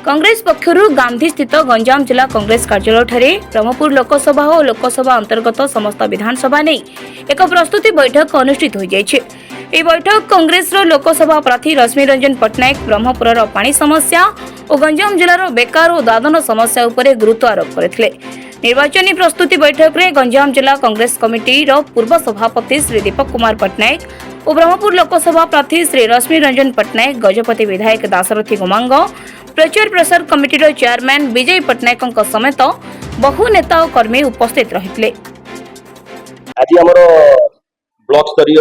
कांग्रेस पक्षर गांधी स्थित गंजाम जिला कांग्रेस कार्यालय ठारे ब्रह्मपुर लोकसभा और लोकसभा अंतर्गत समस्त विधानसभा नहीं एक प्रस्तुति बैठक अनुष्ठित हो जायछि। এই बैठक कांग्रेस लोकसभा प्रार्थी रश्मि रंजन पट्टनायक ब्रह्मपुर पानी समस्या और गंजाम जिलार बेकार और दादन समस्या उपरे गुरुत्व आरोप करथिले। निर्वाचनी प्रस्तुति बैठक में गंजाम जिला कांग्रेस कमिटी पूर्व सभापति श्री दीपक कुमार पट्टनायक और ब्रह्मपुर लोकसभा प्रार्थी श्री रश्मि रंजन पट्टनायक गजपति विधायक दाशरथी गोमांग प्रचार प्रसार कमिटी चेयरमैन विजय पट्टनायक समेत बहु नेता और कर्मी उपस्थित रहितले। आज हमर ब्लॉक स्तरीय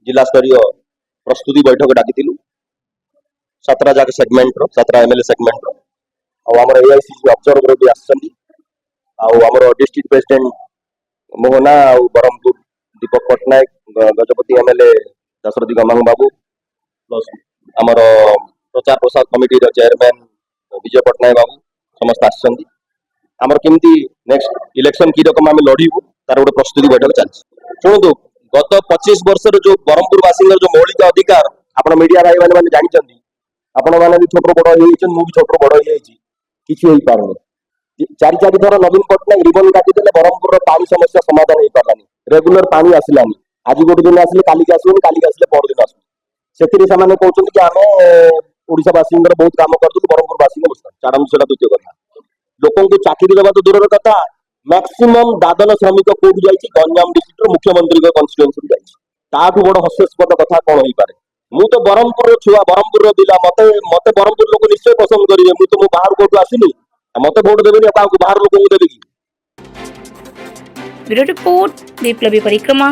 जिला स्तरीय प्रस्तुति बैठक डाकिथिलु 17 जाक सेगमेंट रो 17 एमएलए सेगमेंट रो और हमर एआईसीसी ऑब्जर्वर भी आछंती और हमर डिस्ट्रिक्ट प्रेसिडेंट मोहना और बरमपुर दीपक पट्टनायक गजपति एमएलए दशरथी गमांग बाबू प्लस हमर प्रचार प्रसार कमिटी रो चेयरमैन विजय पट्टनायक बाबू समस्त आछंती। हमर केमती नेक्स्ट इलेक्शन की रकम आम लड़ू तार गोटे प्रस्तुति बैठक चलछि। शुणु गत 25 वर्ष जो ब्रह्मपुर वासी जो मौलिक अधिकार आपण मीडिया भाई मैंने जानी आपण मैंने भी छोट बड़ मु भी छोट बड़ किसी पारे चारि थर नवीन पट्टनायक रिबन काटिदेले ब्रह्मपुर पानी समस्या समाधान हो पारानी रेगुलर पानी आसलानी आज गोटे दिन आसिले कालिक आसुनी कालिक आसिले परदिन आसुनी से कहते कि आम ओडावासी बहुत कम कर ब्रह्मपुर वासी छाड़ू से द्वितीय कथा लोक को चाकरी देवा तो दूर कथा मैक्सिमम दादन श्रमिक कोर्ट जाइए गंजाम डिस्ट्रिक्ट मुख्यमंत्री कन्स्टिट्यूएंसी जाठू बड़ हस्यास्पद कथा कौन हो पारे। मु तो ब्रह्मपुर छुआ ब्रह्मपुर पिला मत ब्रह्मपुर लोक निश्चय पसंद करेंगे मु तो बाहर कोर्ट आसनी मत भोट देवे बाहर लोक देवी। ब्यूरो रिपोर्ट दीपलवी परिक्रमा